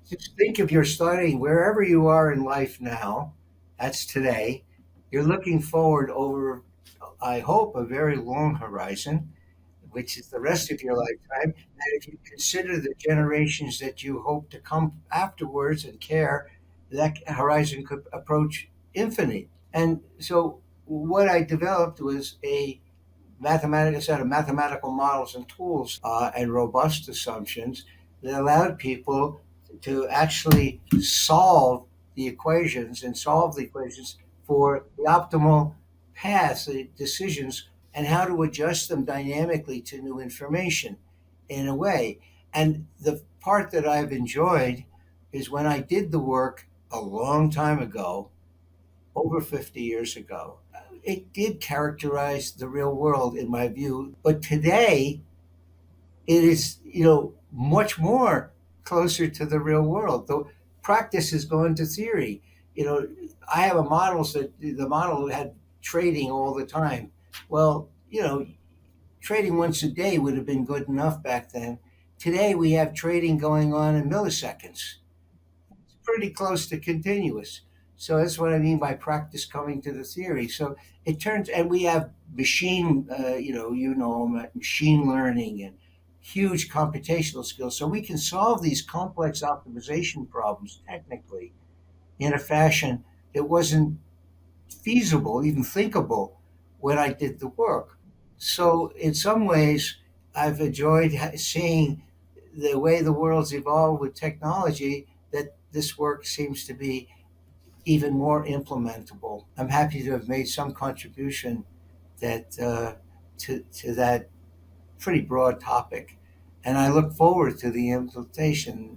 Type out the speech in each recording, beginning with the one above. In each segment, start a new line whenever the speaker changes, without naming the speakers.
Just think if you're starting wherever you are in life now, that's today, you're looking forward over, I hope, a very long horizon, which is the rest of your lifetime. And if you consider the generations that you hope to come afterwards and care, that horizon could approach infinite. And so, what I developed was a set of mathematical models and tools and robust assumptions that allowed people to actually solve the equations for the optimal paths, the decisions, and how to adjust them dynamically to new information in a way. And the part that I've enjoyed is when I did the work a long time ago, over 50 years ago. It did characterize the real world in my view, but today it is, much more closer to the real world. The practice has gone to theory. You know, I have a model that the model had trading all the time. Well, trading once a day would have been good enough back then. Today we have trading going on in milliseconds. It's pretty close to continuous. So that's what I mean by practice coming to the theory. So it turns, and we have machine learning and huge computational skills. So we can solve these complex optimization problems technically in a fashion that wasn't feasible, even thinkable, when I did the work. So in some ways, I've enjoyed seeing the way the world's evolved with technology, that this work seems to be even more implementable. I'm happy to have made some contribution that to that pretty broad topic, and I look forward to the implementation.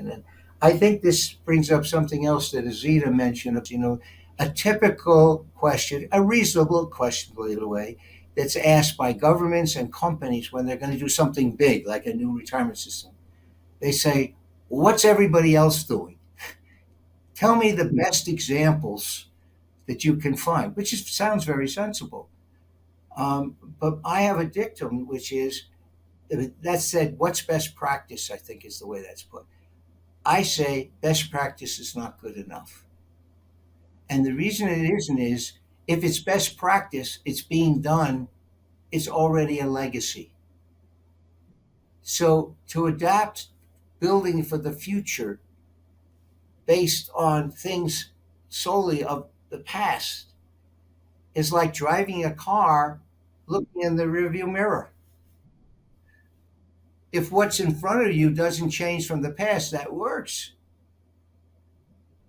And I think this brings up something else that Azita mentioned. A typical question, a reasonable question, by the way, that's asked by governments and companies when they're going to do something big, like a new retirement system. They say, "What's everybody else doing? Tell me the best examples that you can find," which sounds very sensible. But I have a dictum, which is that said, what's best practice, I think is the way that's put. I say best practice is not good enough. And the reason it isn't is if it's best practice, it's being done, it's already a legacy. So to adapt building for the future based on things solely of the past is like driving a car looking in the rearview mirror. If what's in front of you doesn't change from the past, that works.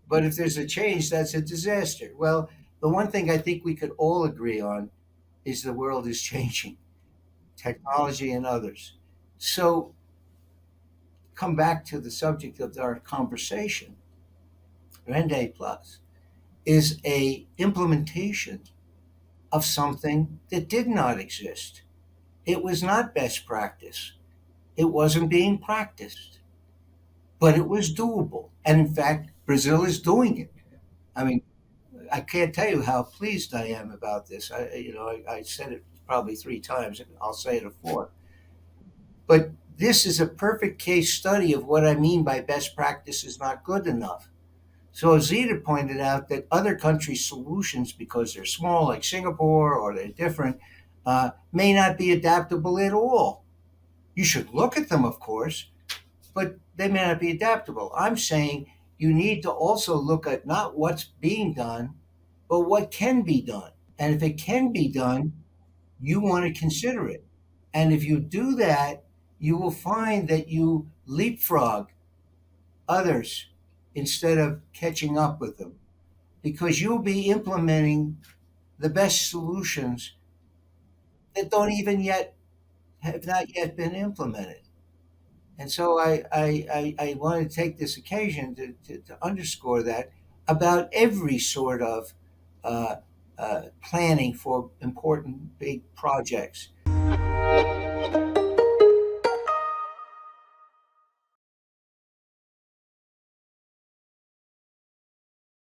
But if there's a change, that's a disaster. Well, the one thing I think we could all agree on is the world is changing, technology and others. So, come back to the subject of our conversation. Rende Plus is a implementation of something that did not exist. It was not best practice. It wasn't being practiced, but it was doable. And in fact, Brazil is doing it. I mean, I can't tell you how pleased I am about this. I said it probably three times, and I'll say it a fourth. But this is a perfect case study of what I mean by best practice is not good enough. So Zita pointed out that other countries' solutions, because they're small, like Singapore, or they're different, may not be adaptable at all. You should look at them, of course, but they may not be adaptable. I'm saying you need to also look at not what's being done, but what can be done. And if it can be done, you want to consider it. And if you do that, you will find that you leapfrog others instead of catching up with them because you'll be implementing the best solutions that don't even yet have not yet been implemented. And so I want to take this occasion to underscore that about every sort of planning for important big projects.